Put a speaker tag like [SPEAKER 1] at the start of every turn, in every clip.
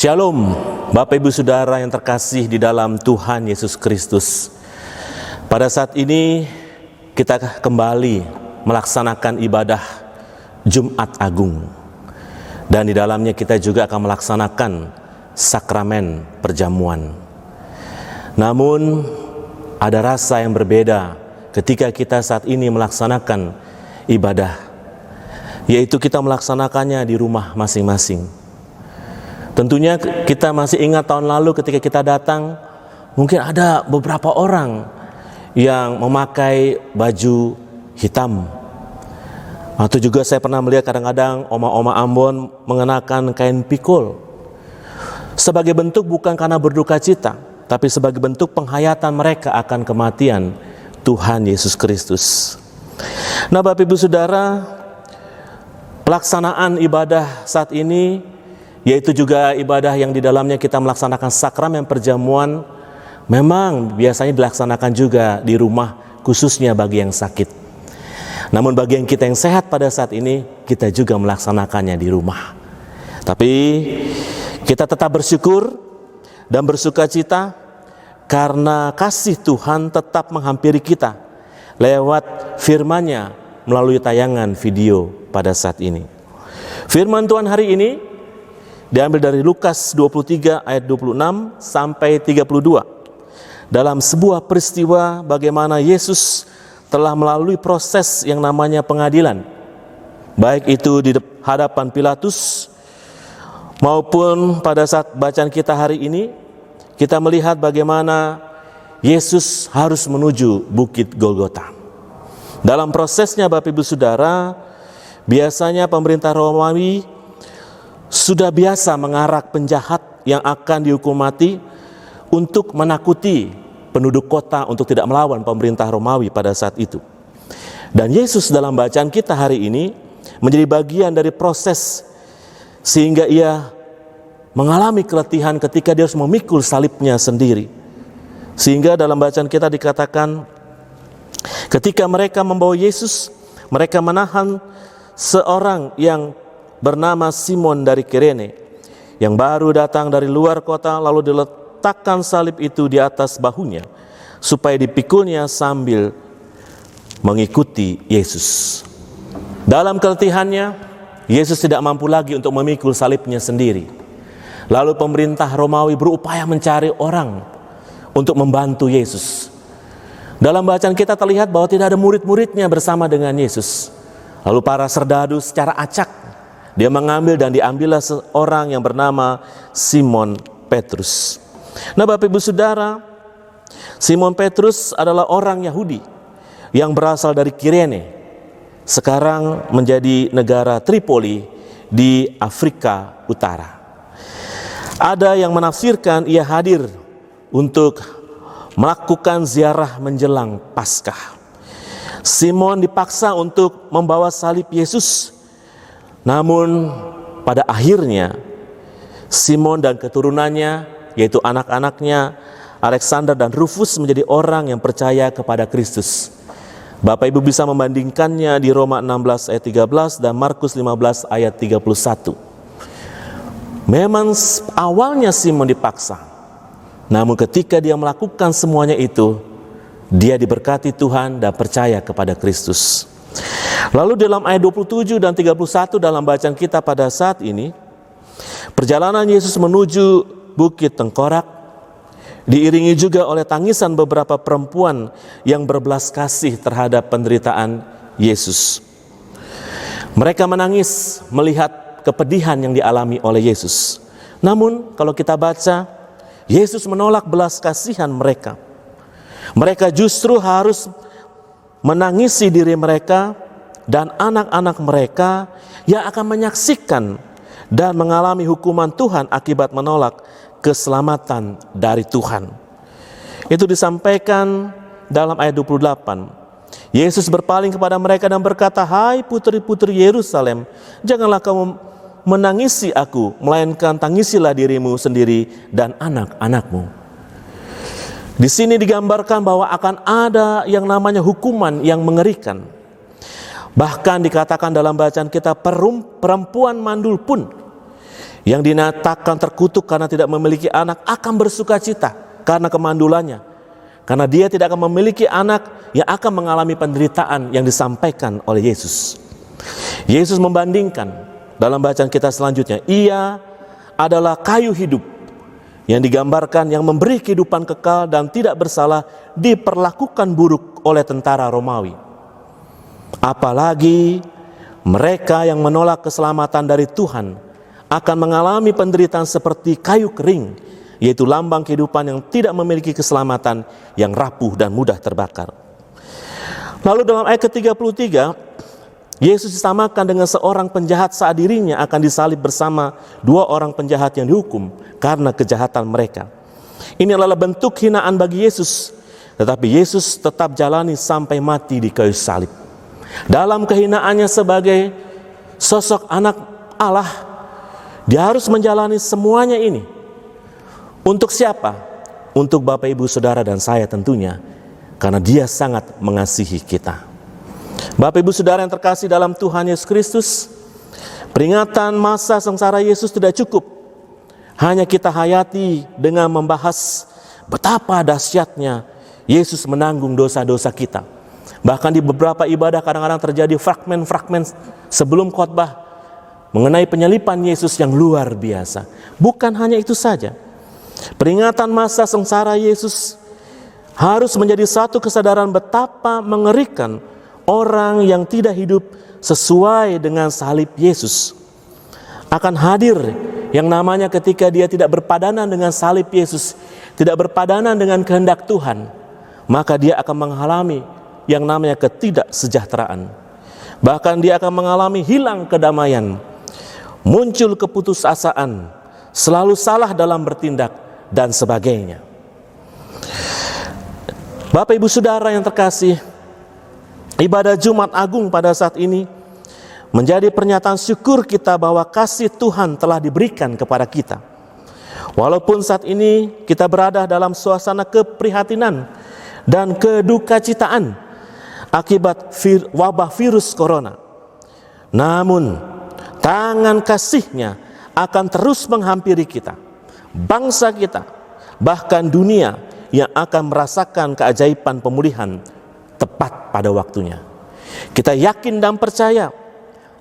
[SPEAKER 1] Shalom, Bapak Ibu Saudara yang terkasih di dalam Tuhan Yesus Kristus. Pada saat ini kita kembali melaksanakan ibadah Jumat Agung. Dan di dalamnya kita juga akan melaksanakan sakramen perjamuan. Namun ada rasa yang berbeda ketika kita saat ini melaksanakan ibadah, yaitu kita melaksanakannya di rumah masing-masing. Tentunya kita masih ingat tahun lalu ketika kita datang, mungkin ada beberapa orang yang memakai baju hitam. Atau juga saya pernah melihat kadang-kadang oma-oma Ambon mengenakan kain pikul. Sebagai bentuk bukan karena berduka cita, tapi sebagai bentuk penghayatan mereka akan kematian Tuhan Yesus Kristus. Nah, Bapak Ibu Saudara, pelaksanaan ibadah saat ini, yaitu juga ibadah yang di dalamnya kita melaksanakan sakramen perjamuan, memang biasanya dilaksanakan juga di rumah, khususnya bagi yang sakit. Namun bagi yang kita yang sehat pada saat ini, kita juga melaksanakannya di rumah. Tapi kita tetap bersyukur dan bersuka cita karena kasih Tuhan tetap menghampiri kita lewat firman-Nya melalui tayangan video pada saat ini. Firman Tuhan hari ini diambil dari Lukas 23 ayat 26 sampai 32. Dalam sebuah peristiwa bagaimana Yesus telah melalui proses yang namanya pengadilan. Baik itu di hadapan Pilatus maupun pada saat bacaan kita hari ini, kita melihat bagaimana Yesus harus menuju Bukit Golgota. Dalam prosesnya Bapak Ibu Saudara, biasanya pemerintah Romawi sudah biasa mengarak penjahat yang akan dihukum mati untuk menakuti penduduk kota untuk tidak melawan pemerintah Romawi pada saat itu. Dan Yesus dalam bacaan kita hari ini menjadi bagian dari proses sehingga ia mengalami keletihan ketika dia harus memikul salibnya sendiri. Sehingga dalam bacaan kita dikatakan ketika mereka membawa Yesus, mereka menahan seorang yang bernama Simon dari Kirene yang baru datang dari luar kota, lalu diletakkan salib itu di atas bahunya supaya dipikulnya sambil mengikuti Yesus. Dalam keletihannya, Yesus tidak mampu lagi untuk memikul salibnya sendiri. Lalu pemerintah Romawi berupaya mencari orang untuk membantu Yesus. Dalam bacaan kita terlihat bahwa tidak ada murid-muridnya bersama dengan Yesus. Lalu para serdadu secara acak dia mengambil dan diambillah seorang yang bernama Simon Petrus. Nah, Bapak Ibu Saudara, Simon Petrus adalah orang Yahudi yang berasal dari Kirene, sekarang menjadi negara Tripoli di Afrika Utara. Ada yang menafsirkan ia hadir untuk melakukan ziarah menjelang Paskah. Simon dipaksa untuk membawa salib Yesus. Namun pada akhirnya Simon dan keturunannya, yaitu anak-anaknya Alexander dan Rufus, menjadi orang yang percaya kepada Kristus. Bapak Ibu bisa membandingkannya di Roma 16 ayat 13 dan Markus 15 ayat 31. Memang awalnya Simon dipaksa, namun ketika dia melakukan semuanya itu, dia diberkati Tuhan dan percaya kepada Kristus. Lalu dalam ayat 27 dan 31 dalam bacaan kita pada saat ini, perjalanan Yesus menuju Bukit Tengkorak diiringi juga oleh tangisan beberapa perempuan yang berbelas kasih terhadap penderitaan Yesus. Mereka menangis melihat kepedihan yang dialami oleh Yesus. Namun kalau kita baca, Yesus menolak belas kasihan mereka. Mereka justru harus menangisi diri mereka dan anak-anak mereka yang akan menyaksikan dan mengalami hukuman Tuhan akibat menolak keselamatan dari Tuhan. Itu disampaikan dalam ayat 28. Yesus berpaling kepada mereka dan berkata, "Hai putri-putri Yerusalem, janganlah kamu menangisi aku, melainkan tangisilah dirimu sendiri dan anak-anakmu." Di sini digambarkan bahwa akan ada yang namanya hukuman yang mengerikan. Bahkan dikatakan dalam bacaan kita, perempuan mandul pun Yang dinyatakan terkutuk karena tidak memiliki anak akan bersukacita karena kemandulannya. Karena dia tidak akan memiliki anak yang akan mengalami penderitaan yang disampaikan oleh Yesus. Yesus membandingkan dalam bacaan kita selanjutnya, ia adalah kayu hidup yang digambarkan yang memberi kehidupan kekal dan tidak bersalah diperlakukan buruk oleh tentara Romawi. Apalagi mereka yang menolak keselamatan dari Tuhan akan mengalami penderitaan seperti kayu kering, yaitu lambang kehidupan yang tidak memiliki keselamatan, yang rapuh dan mudah terbakar. Lalu dalam ayat ke-33, Yesus disamakan dengan seorang penjahat saat dirinya akan disalib bersama dua orang penjahat yang dihukum karena kejahatan mereka. Ini adalah bentuk hinaan bagi Yesus, tetapi Yesus tetap jalani sampai mati di kayu salib. Dalam kehinaannya sebagai sosok anak Allah, dia harus menjalani semuanya ini. Untuk siapa? Untuk Bapak, Ibu, Saudara, dan saya tentunya, karena dia sangat mengasihi kita. Bapak, Ibu, Saudara yang terkasih dalam Tuhan Yesus Kristus, peringatan masa sengsara Yesus tidak cukup hanya kita hayati dengan membahas betapa dahsyatnya Yesus menanggung dosa-dosa kita. Bahkan di beberapa ibadah kadang-kadang terjadi fragmen-fragmen sebelum khotbah mengenai penyalipan Yesus yang luar biasa. Bukan hanya itu saja, peringatan masa sengsara Yesus harus menjadi satu kesadaran betapa mengerikan orang yang tidak hidup sesuai dengan salib Yesus. Akan hadir yang namanya ketika dia tidak berpadanan dengan salib Yesus, tidak berpadanan dengan kehendak Tuhan, maka dia akan mengalami yang namanya ketidaksejahteraan. Bahkan dia akan mengalami hilang kedamaian, muncul keputusasaan, selalu salah dalam bertindak, dan sebagainya. Bapak, Ibu, Saudara yang terkasih, ibadah Jumat Agung pada saat ini menjadi pernyataan syukur kita bahwa kasih Tuhan telah diberikan kepada kita. Walaupun saat ini kita berada dalam suasana keprihatinan dan kedukacitaan akibat wabah virus corona, namun tangan kasih-Nya akan terus menghampiri kita, bangsa kita, bahkan dunia yang akan merasakan keajaiban pemulihan tepat pada waktunya. Kita yakin dan percaya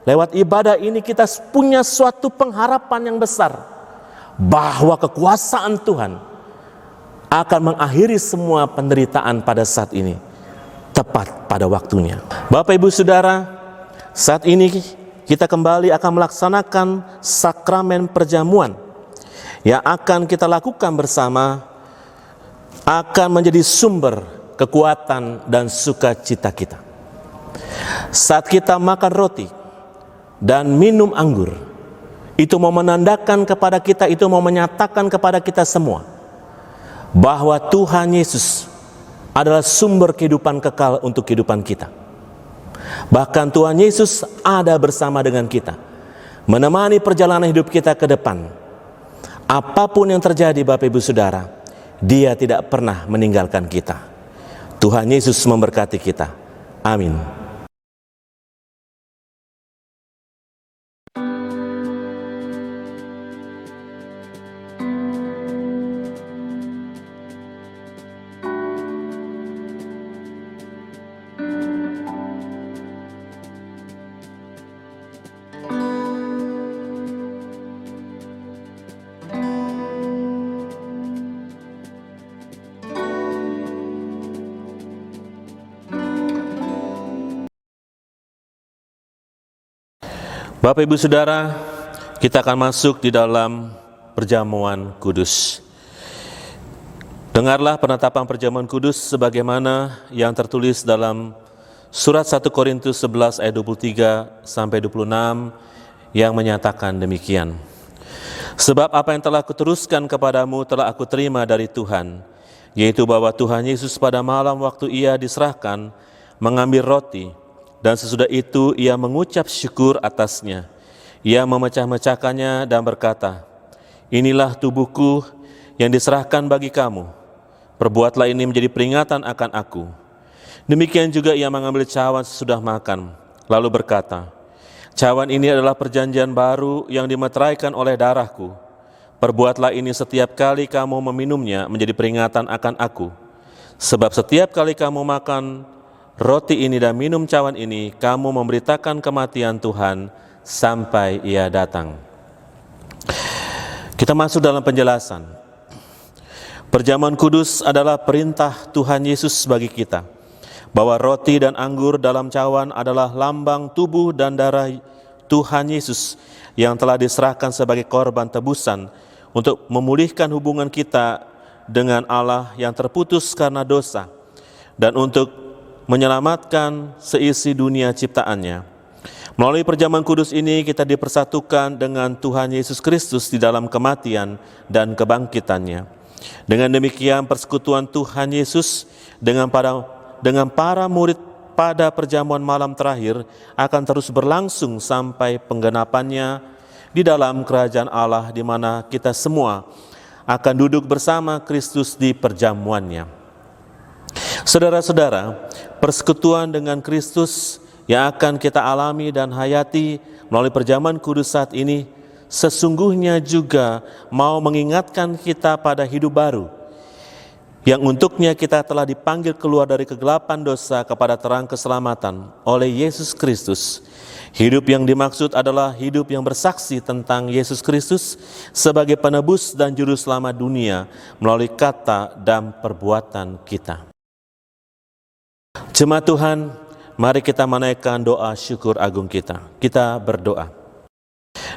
[SPEAKER 1] lewat ibadah ini kita punya suatu pengharapan yang besar bahwa kekuasaan Tuhan akan mengakhiri semua penderitaan pada saat ini tepat pada waktunya. Bapak, Ibu, Saudara, saat ini kita kembali akan melaksanakan sakramen perjamuan yang akan kita lakukan bersama, akan menjadi sumber kekuatan dan sukacita kita. Saat kita makan roti dan minum anggur, itu mau menandakan kepada kita, itu mau menyatakan kepada kita semua bahwa Tuhan Yesus adalah sumber kehidupan kekal untuk kehidupan kita. Bahkan Tuhan Yesus ada bersama dengan kita, menemani perjalanan hidup kita ke depan. Apapun yang terjadi, Bapak, Ibu, Saudara, Dia tidak pernah meninggalkan kita. Tuhan Yesus memberkati kita. Amin. Bapak, Ibu, Saudara, kita akan masuk di dalam perjamuan kudus. Dengarlah penetapan perjamuan kudus sebagaimana yang tertulis dalam surat 1 Korintus 11 ayat 23 sampai 26 yang menyatakan demikian. Sebab apa yang telah kuteruskan kepadamu telah aku terima dari Tuhan, yaitu bahwa Tuhan Yesus pada malam waktu Ia diserahkan mengambil roti, dan sesudah itu Ia mengucap syukur atasnya. Ia memecah-mecahkannya dan berkata, inilah tubuhku yang diserahkan bagi kamu. Perbuatlah ini menjadi peringatan akan aku. Demikian juga Ia mengambil cawan sesudah makan, lalu berkata, Cawan ini adalah perjanjian baru yang dimeteraikan oleh darahku. Perbuatlah ini setiap kali kamu meminumnya menjadi peringatan akan aku. Sebab setiap kali kamu makan roti ini dan minum cawan ini, kamu memberitakan kematian Tuhan sampai Ia datang. Kita masuk dalam penjelasan. Perjamuan kudus adalah perintah Tuhan Yesus bagi kita, bahwa roti dan anggur dalam cawan adalah lambang tubuh dan darah Tuhan Yesus yang telah diserahkan sebagai korban tebusan untuk memulihkan hubungan kita dengan Allah yang terputus karena dosa dan untuk menyelamatkan seisi dunia ciptaannya. Melalui perjamuan kudus ini kita dipersatukan dengan Tuhan Yesus Kristus di dalam kematian dan kebangkitannya. Dengan demikian persekutuan Tuhan Yesus dengan para murid pada perjamuan malam terakhir akan terus berlangsung sampai penggenapannya di dalam kerajaan Allah, di mana kita semua akan duduk bersama Kristus di perjamuannya. Saudara-saudara, persekutuan dengan Kristus yang akan kita alami dan hayati melalui perjamuan kudus saat ini sesungguhnya juga mau mengingatkan kita pada hidup baru yang untuknya kita telah dipanggil keluar dari kegelapan dosa kepada terang keselamatan oleh Yesus Kristus. Hidup yang dimaksud adalah hidup yang bersaksi tentang Yesus Kristus sebagai penebus dan juru selamat dunia melalui kata dan perbuatan kita. Jemaat Tuhan, mari kita menaikkan doa syukur agung kita. Kita berdoa.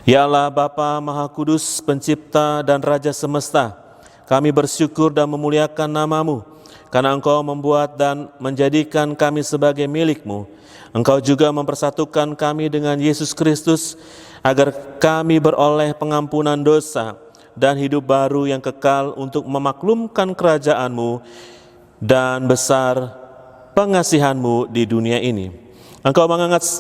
[SPEAKER 1] Ya Allah Bapa Maha Kudus, Pencipta dan Raja Semesta, kami bersyukur dan memuliakan nama-Mu, karena Engkau membuat dan menjadikan kami sebagai milik-Mu. Engkau juga mempersatukan kami dengan Yesus Kristus, agar kami beroleh pengampunan dosa dan hidup baru yang kekal untuk memaklumkan kerajaan-Mu dan besar pengasihan-Mu di dunia ini. Engkau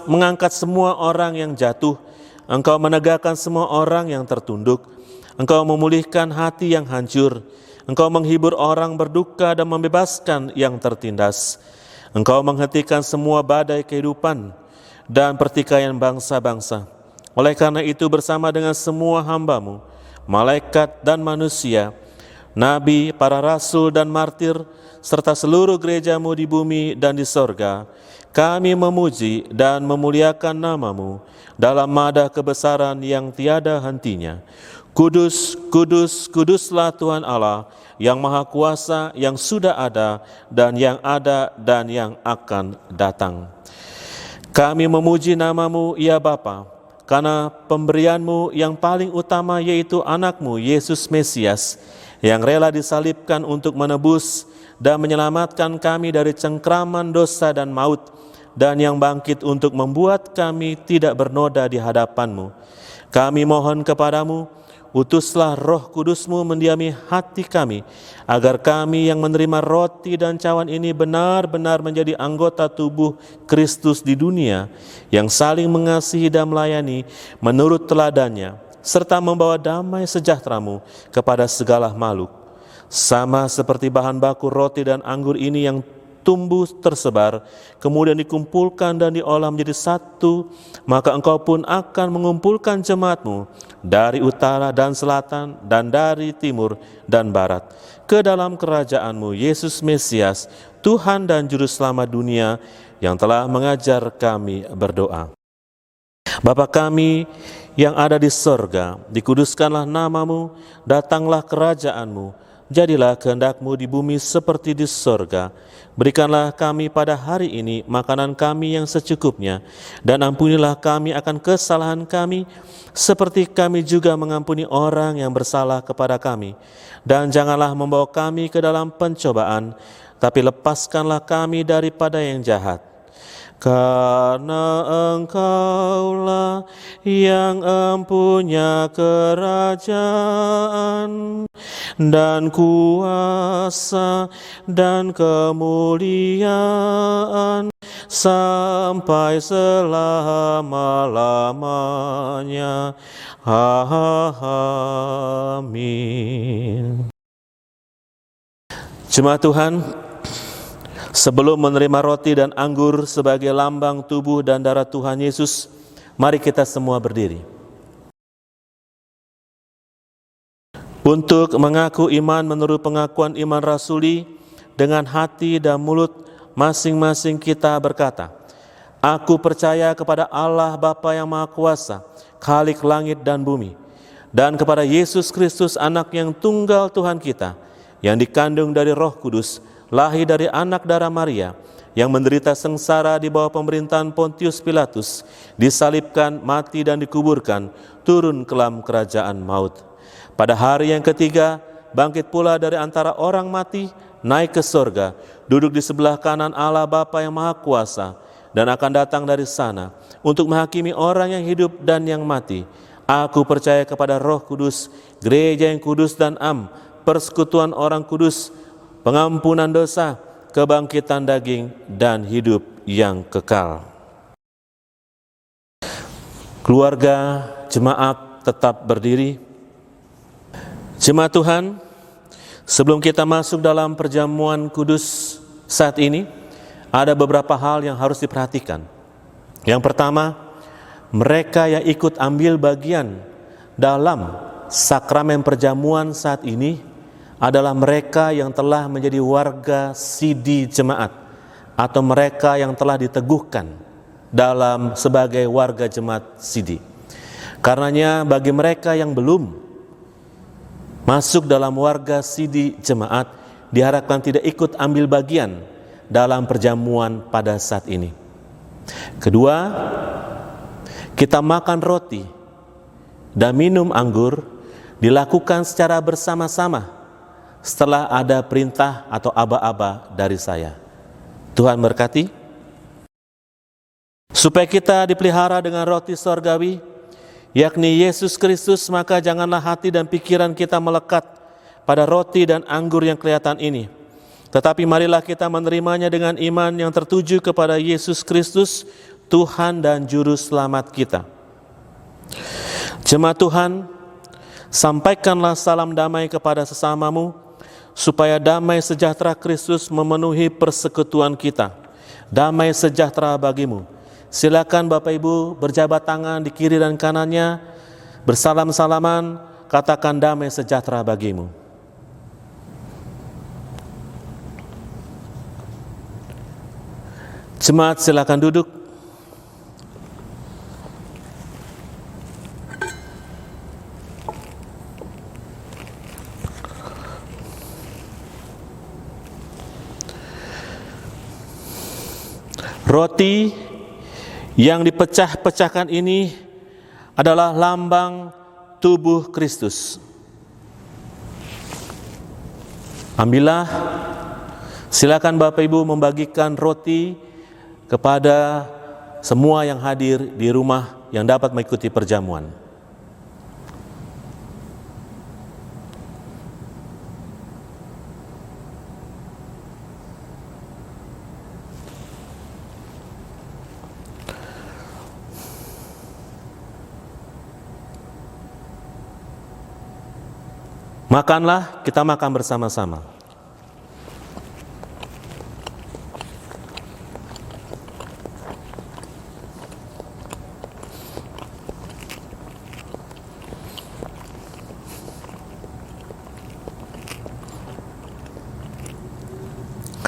[SPEAKER 1] mengangkat semua orang yang jatuh, Engkau menegakkan semua orang yang tertunduk, Engkau memulihkan hati yang hancur, Engkau menghibur orang berduka dan membebaskan yang tertindas. Engkau menghentikan semua badai kehidupan dan pertikaian bangsa-bangsa. Oleh karena itu bersama dengan semua hamba-Mu, malaikat dan manusia, nabi, para rasul dan martir, serta seluruh gereja-Mu di bumi dan di sorga, kami memuji dan memuliakan nama-Mu dalam madah kebesaran yang tiada hentinya. Kudus, kudus, kuduslah Tuhan Allah yang Maha Kuasa, yang sudah ada dan yang akan datang. Kami memuji nama-Mu ya Bapa, karena pemberian-Mu yang paling utama yaitu anak-Mu Yesus Mesias, yang rela disalibkan untuk menebus dan menyelamatkan kami dari cengkraman dosa dan maut, dan yang bangkit untuk membuat kami tidak bernoda di hadapan-Mu. Kami mohon kepada-Mu, utuslah Roh Kudus-Mu mendiami hati kami, agar kami yang menerima roti dan cawan ini benar-benar menjadi anggota tubuh Kristus di dunia, yang saling mengasihi dan melayani menurut teladannya, serta membawa damai sejahtera-Mu kepada segala makhluk. Sama seperti bahan baku roti dan anggur ini yang tumbuh tersebar, kemudian dikumpulkan dan diolah menjadi satu, maka Engkau pun akan mengumpulkan jemaat-Mu dari utara dan selatan dan dari timur dan barat ke dalam kerajaan-Mu Yesus Mesias, Tuhan dan Juru Selamat dunia, yang telah mengajar kami berdoa. Bapa kami yang ada di sorga, dikuduskanlah nama-Mu, datanglah kerajaan-Mu, jadilah kehendak-Mu di bumi seperti di sorga. Berikanlah kami pada hari ini makanan kami yang secukupnya, dan ampunilah kami akan kesalahan kami, seperti kami juga mengampuni orang yang bersalah kepada kami. Dan janganlah membawa kami ke dalam pencobaan, tapi lepaskanlah kami daripada yang jahat. Karena Engkaulah yang empunya kerajaan dan kuasa dan kemuliaan sampai selama-lamanya. Amin. Jemaat Tuhan, sebelum menerima roti dan anggur sebagai lambang tubuh dan darah Tuhan Yesus, Mari kita semua berdiri. Untuk mengaku iman menurut pengakuan iman rasuli, dengan hati dan mulut masing-masing kita berkata, Aku percaya kepada Allah Bapa yang Maha Kuasa, Khalik langit dan bumi, dan kepada Yesus Kristus anak yang tunggal Tuhan kita, yang dikandung dari Roh Kudus, lahir dari anak darah Maria, yang menderita sengsara di bawah pemerintahan Pontius Pilatus, disalibkan, mati dan dikuburkan, turun ke dalam kerajaan maut. Pada hari yang ketiga, bangkit pula dari antara orang mati, naik ke sorga, duduk di sebelah kanan Allah Bapa yang Maha Kuasa, dan akan datang dari sana untuk menghakimi orang yang hidup dan yang mati. Aku percaya kepada Roh Kudus, gereja yang kudus dan persekutuan orang kudus, pengampunan dosa, kebangkitan daging, dan hidup yang kekal. Keluarga jemaat tetap berdiri. Jemaat Tuhan, sebelum kita masuk dalam perjamuan kudus saat ini, ada beberapa hal yang harus diperhatikan. Yang pertama, mereka yang ikut ambil bagian dalam sakramen perjamuan saat ini adalah mereka yang telah menjadi warga sidi jemaat, atau mereka yang telah diteguhkan dalam sebagai warga jemaat sidi. Karenanya bagi mereka yang belum masuk dalam warga sidi jemaat, diharapkan tidak ikut ambil bagian dalam perjamuan pada saat ini. Kedua, kita makan roti dan minum anggur dilakukan secara bersama-sama setelah ada perintah atau aba-aba dari saya. Tuhan berkati. Supaya kita dipelihara dengan roti sorgawi, yakni Yesus Kristus, maka janganlah hati dan pikiran kita melekat pada roti dan anggur yang kelihatan ini. Tetapi marilah kita menerimanya dengan iman yang tertuju kepada Yesus Kristus, Tuhan dan Juru Selamat kita. Jemaat Tuhan, sampaikanlah salam damai kepada sesamamu, supaya damai sejahtera Kristus memenuhi persekutuan kita. Damai sejahtera bagimu. Silakan Bapak Ibu berjabat tangan di kiri dan kanannya, bersalam-salaman, katakan damai sejahtera bagimu. Jemaat silakan duduk. Roti yang dipecah-pecahkan ini adalah lambang tubuh Kristus. Ambillah, silakan Bapak Ibu membagikan roti kepada semua yang hadir di rumah yang dapat mengikuti perjamuan. Makanlah, kita makan bersama-sama.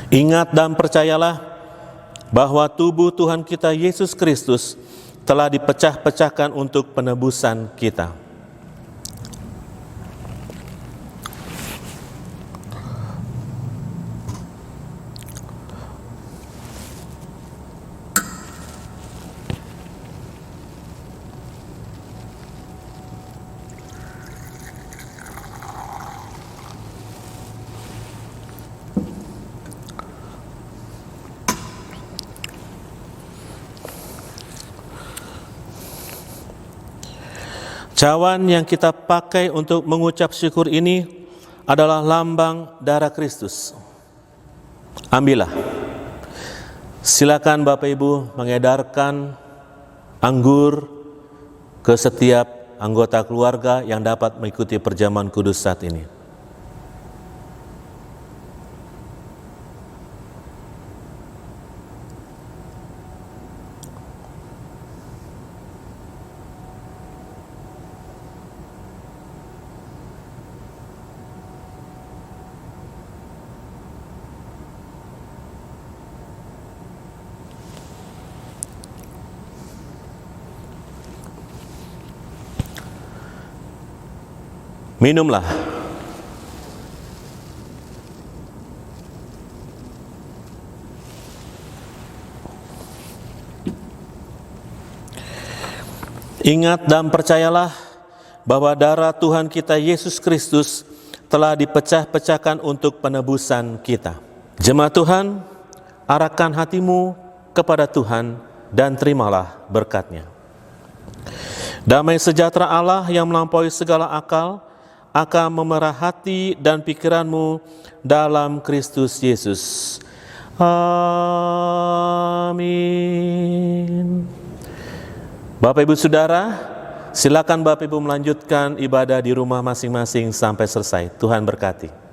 [SPEAKER 1] Ingat dan percayalah bahwa tubuh Tuhan kita Yesus Kristus telah dipecah-pecahkan untuk penebusan kita. Cawan yang kita pakai untuk mengucap syukur ini adalah lambang darah Kristus. Ambillah. Silakan Bapak Ibu mengedarkan anggur ke setiap anggota keluarga yang dapat mengikuti perjamuan kudus saat ini. Minumlah. Ingat dan percayalah bahwa darah Tuhan kita Yesus Kristus telah dipecah-pecahkan untuk penebusan kita. Jemaat Tuhan, arahkan hatimu kepada Tuhan dan terimalah berkat-Nya. Damai sejahtera Allah yang melampaui segala akal akan memerah hati dan pikiranmu dalam Kristus Yesus. Amin. Bapak Ibu Saudara, silakan Bapak Ibu melanjutkan ibadah di rumah masing-masing sampai selesai. Tuhan berkati.